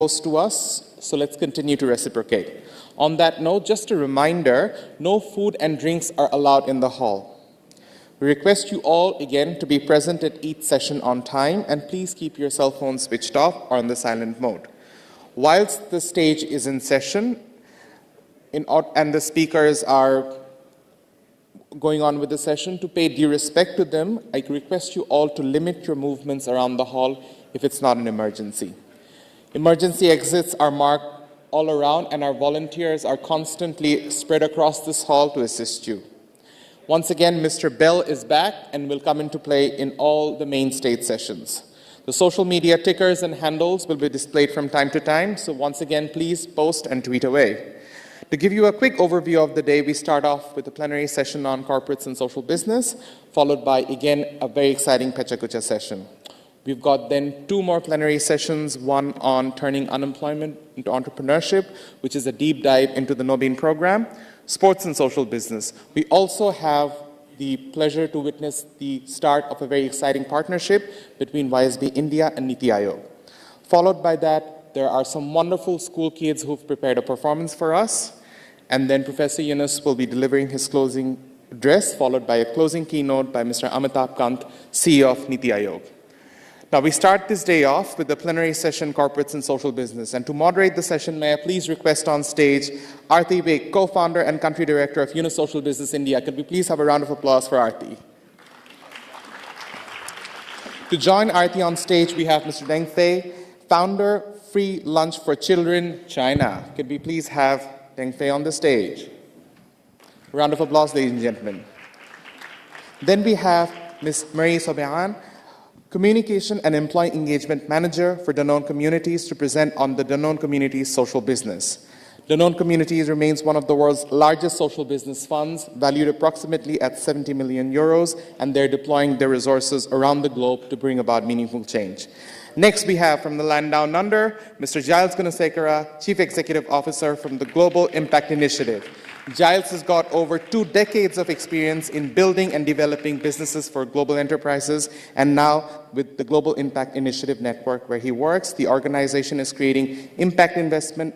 close to us, so let's continue to reciprocate. On that note, just a reminder, no food and drinks are allowed in the hall. We request you all again to be present at each session on time, and please keep your cell phones switched off or on the silent mode. Whilst the stage is in session and the speakers are going on with the session, to pay due respect to them, I request you all to limit your movements around the hall if it's not an emergency. Emergency exits are marked all around, and our volunteers are constantly spread across this hall to assist you. Once again, Mr. Bell is back and will come into play in all the main stage sessions. The social media tickers and handles will be displayed from time to time, so once again, please post and tweet away. To give you a quick overview of the day, we start off with a plenary session on corporates and social business, followed by, again, a very exciting Pecha Kucha session. We've got then two more plenary sessions, one on turning unemployment into entrepreneurship, which is a deep dive into the Nobin program, sports and social business. We also have the pleasure to witness the start of a very exciting partnership between YSB India and Niti Aayog. Followed by that, there are some wonderful school kids who've prepared a performance for us, and then Professor Yunus will be delivering his closing address, followed by a closing keynote by Mr. Amitabh Kant, CEO of Niti Aayog. Now, we start this day off with the plenary session, Corporates and Social Business. And to moderate the session, may I please request on stage Aarti Baig, co-founder and country director of Yunus Social Business India. Could we please have a round of applause for Aarti? To join Aarti on stage, we have Mr. Deng Fei, founder, Free Lunch for Children, China. Could we please have Deng Fei on the stage? A round of applause, ladies and gentlemen. Then we have Ms. Marie Soberan, Communication and Employee Engagement Manager for Danone Communities, to present on the Danone Communities social business. Danone Communities remains one of the world's largest social business funds, valued approximately at 70 million euros, and they're deploying their resources around the globe to bring about meaningful change. Next, we have from the land down under, Mr. Giles Gunasekara, Chief Executive Officer from the Global Impact Initiative. Giles has got over 2 decades of experience in building and developing businesses for global enterprises, and now with the Global Impact Initiative Network where he works, the organization is creating impact investment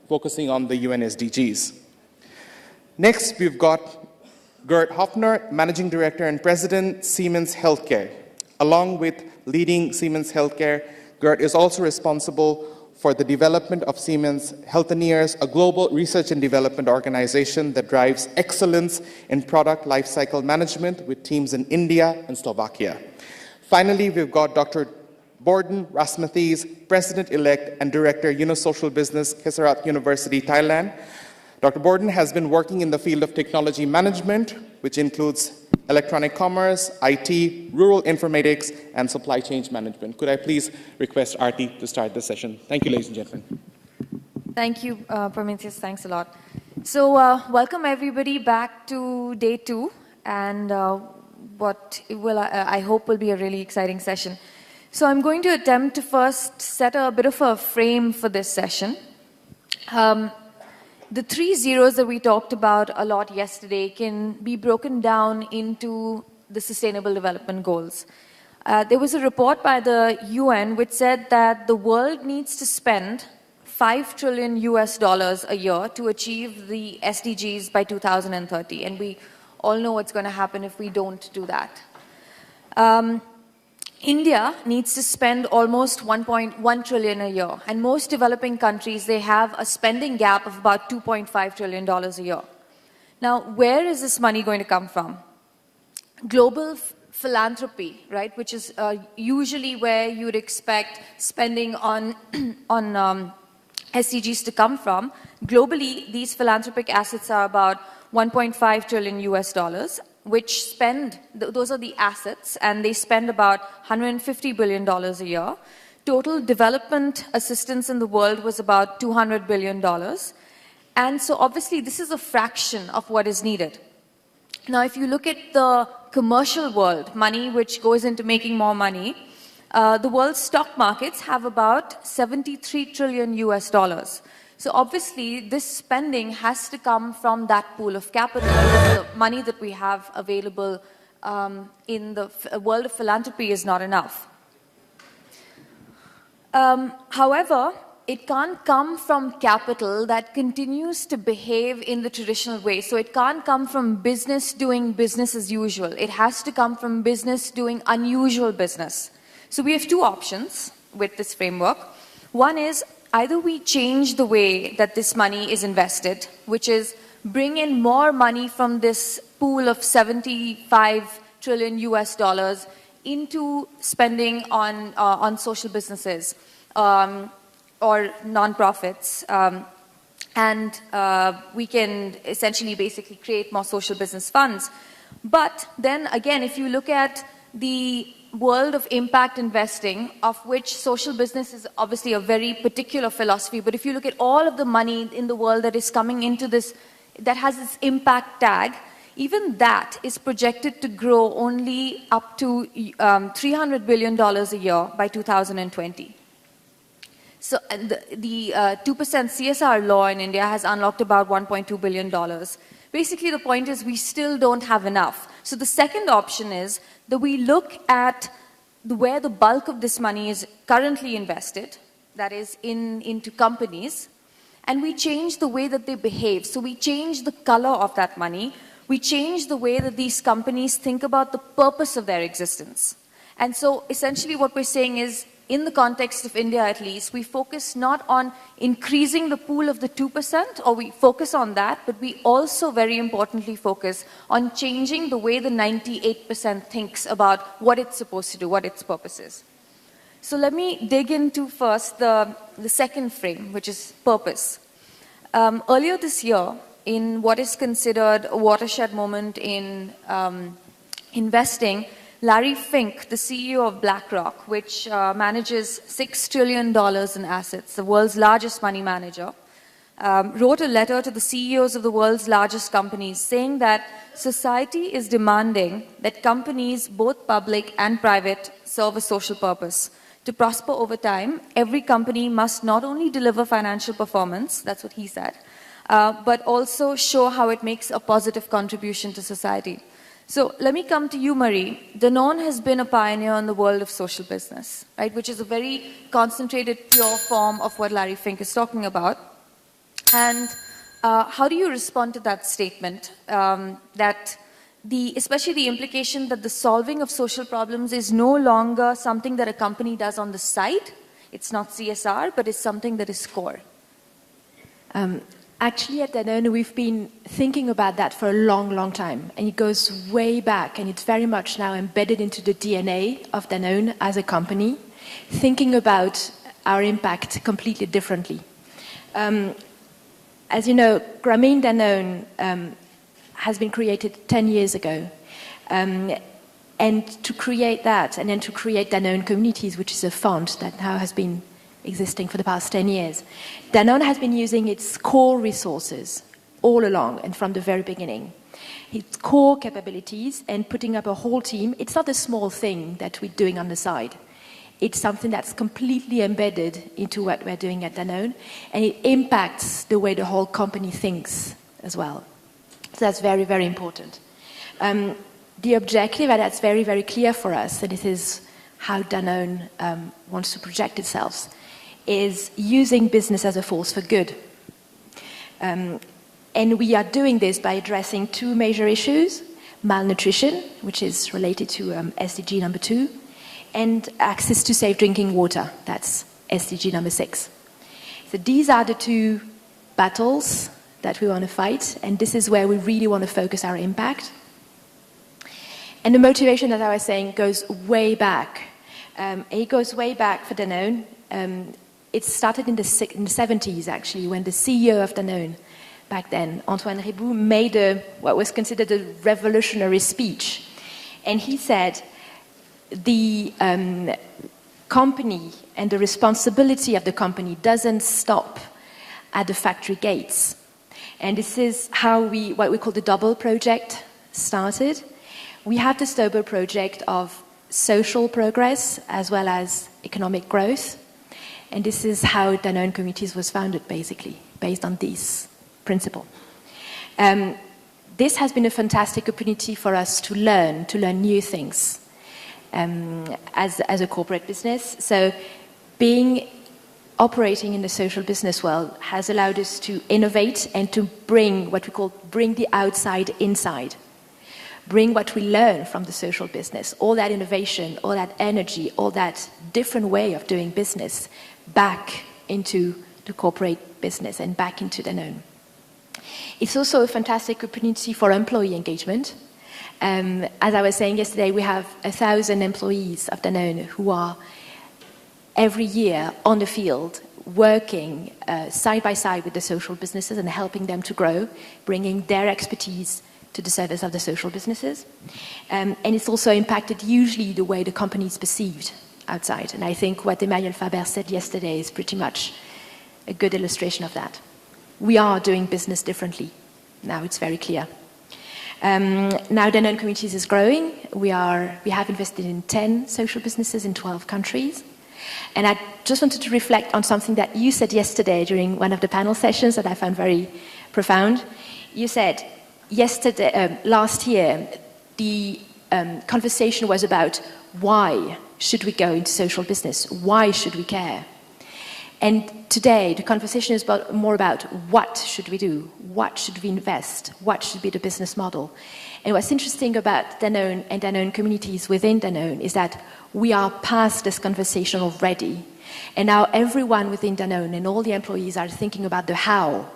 focusing on the UN SDGs. Next, we've got Gert Hoffner, Managing Director and President, Siemens Healthcare. Along with leading Siemens Healthcare, Gert is also responsible for the development of Siemens Healthineers, a global research and development organization that drives excellence in product lifecycle management with teams in India and Slovakia. Finally, we've got Dr. Borden Rasmathies, President-elect and Director, Yunus Social Business, Kesarat University, Thailand. Dr. Borden has been working in the field of technology management, which includes electronic commerce, IT, rural informatics, and supply chain management. Could I please request Aarti to start the session? Thank you, ladies and gentlemen. Thank you, Prometheus. Thanks a lot. So, welcome everybody back to day 2, and I hope will be a really exciting session. So, I'm going to attempt to first set a bit of a frame for this session. The 3 zeros that we talked about a lot yesterday can be broken down into the Sustainable Development Goals. There was a report by the UN which said that the world needs to spend $5 trillion a year to achieve the SDGs by 2030. And we all know what's going to happen if we don't do that. India needs to spend almost 1.1 trillion a year, and most developing countries, they have a spending gap of about $2.5 trillion a year. Now, where is this money going to come from? Global philanthropy, right, which is usually where you would expect spending on SDGs to come from. Globally, these philanthropic assets are about $1.5 trillion, which spend, those are the assets, and they spend about $150 billion a year. Total development assistance in the world was about $200 billion. And so obviously this is a fraction of what is needed. Now, if you look at the commercial world, money which goes into making more money, the world's stock markets have about $73 trillion. So obviously, this spending has to come from that pool of capital, because the money that we have available in the world of philanthropy is not enough. However, it can't come from capital that continues to behave in the traditional way. So it can't come from business doing business as usual. It has to come from business doing unusual business. So we have two options with this framework. One is either we change the way that this money is invested, which is bring in more money from this pool of 75 trillion US dollars into spending on social businesses or non-profits. And we can essentially basically create more social business funds. But then again, if you look at the world of impact investing, of which social business is obviously a very particular philosophy, but if you look at all of the money in the world that is coming into this, that has this impact tag, even that is projected to grow only up to $300 billion a year by 2020. So the 2% CSR law in India has unlocked about $1.2 billion. Basically, the point is we still don't have enough. So the second option is that we look at where the bulk of this money is currently invested, that is into companies, and we change the way that they behave. So we change the color of that money. We change the way that these companies think about the purpose of their existence. And so essentially what we're saying is, in the context of India at least, we focus not on increasing the pool of the 2%, or we focus on that, but we also very importantly focus on changing the way the 98% thinks about what it's supposed to do, what its purpose is. So let me dig into first the second frame, which is purpose. Earlier this year, in what is considered a watershed moment in investing, Larry Fink, the CEO of BlackRock, which manages $6 trillion in assets, the world's largest money manager, wrote a letter to the CEOs of the world's largest companies saying that society is demanding that companies, both public and private, serve a social purpose. To prosper over time, every company must not only deliver financial performance, that's what he said, but also show how it makes a positive contribution to society. So let me come to you, Marie. Danone has been a pioneer in the world of social business, right, which is a very concentrated, pure form of what Larry Fink is talking about. And how do you respond to that statement, that especially the implication that the solving of social problems is no longer something that a company does on the side? It's not CSR, but it's something that is core. Actually, at Danone, we've been thinking about that for a long, long time. And it goes way back, and it's very much now embedded into the DNA of Danone as a company, thinking about our impact completely differently. As you know, Grameen Danone has been created 10 years ago. And to create that, and then to create Danone Communities, which is a fund that now has been existing for the past 10 years. Danone has been using its core resources all along and from the very beginning. Its core capabilities and putting up a whole team, it's not a small thing that we're doing on the side. It's something that's completely embedded into what we're doing at Danone, and it impacts the way the whole company thinks as well. So that's very, very important. The objective, and that's very, very clear for us, and it is how Danone wants to project itself, is using business as a force for good. And we are doing this by addressing two major issues: malnutrition, which is related to SDG number 2, and access to safe drinking water, that's SDG number 6. So these are the two battles that we want to fight, and this is where we really want to focus our impact. And the motivation, as I was saying, goes way back. It goes way back for Danone. It started in the 70s, actually, when the CEO of Danone, back then, Antoine Riboud, made what was considered a revolutionary speech. And he said, the company and the responsibility of the company doesn't stop at the factory gates. And this is how what we call the Double Project started. We have this double project of social progress as well as economic growth. And this is how Danone Communities was founded, basically, based on this principle. This has been a fantastic opportunity for us to learn new things as a corporate business. So being operating in the social business world has allowed us to innovate and to bring what we call bring the outside inside. Bring what we learn from the social business, all that innovation, all that energy, all that different way of doing business back into the corporate business and back into Danone. It's also a fantastic opportunity for employee engagement. As I was saying yesterday, we have 1,000 employees of Danone who are every year on the field working side by side with the social businesses and helping them to grow, bringing their expertise to the service of the social businesses. And it's also impacted usually the way the company is perceived outside. And I think what Emmanuel Faber said yesterday is pretty much a good illustration of that. We are doing business differently. Now it's very clear. Now Danone Communities is growing. We have invested in 10 social businesses in 12 countries. And I just wanted to reflect on something that you said yesterday during one of the panel sessions that I found very profound. You said, last year, the conversation was about why should we go into social business? Why should we care? And today, the conversation is more about what should we do? What should we invest? What should be the business model? And what's interesting about Danone and Danone Communities within Danone is that we are past this conversation already. And now everyone within Danone and all the employees are thinking about the how.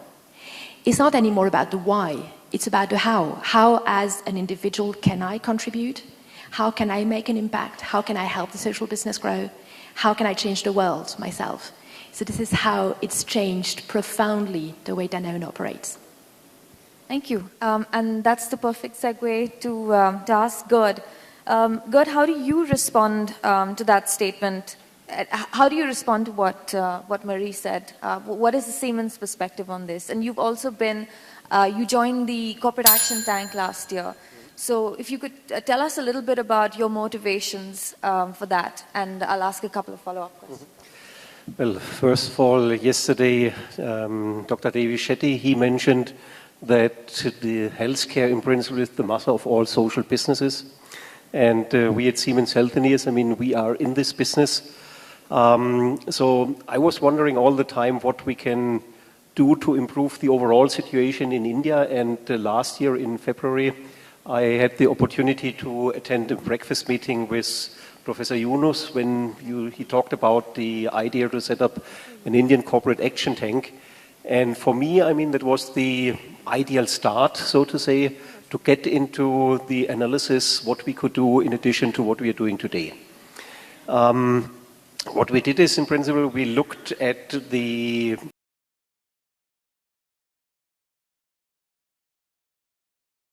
It's not anymore about the why. It's about the how. How, as an individual, can I contribute? How can I make an impact? How can I help the social business grow? How can I change the world myself? So this is how it's changed profoundly the way Danone operates. Thank you. And that's the perfect segue to ask Gerd. Gerd, how do you respond to that statement? How do you respond to what Marie said? What is the Siemens perspective on this? And you've also been, you joined the Corporate Action Tank last year. So if you could tell us a little bit about your motivations for that, and I'll ask a couple of follow-up questions. Well, first of all, yesterday, Dr. Devi Shetty, he mentioned that the healthcare in principle is the mother of all social businesses. And we at Siemens Healthineers, I mean, we are in this business. So I was wondering all the time what we can do to improve the overall situation in India. And last year in February, I had the opportunity to attend a breakfast meeting with Professor Yunus when he talked about the idea to set up an Indian corporate action tank. And for me, I mean, that was the ideal start, so to say, to get into the analysis what we could do in addition to what we are doing today. What we did is, in principle, we looked at the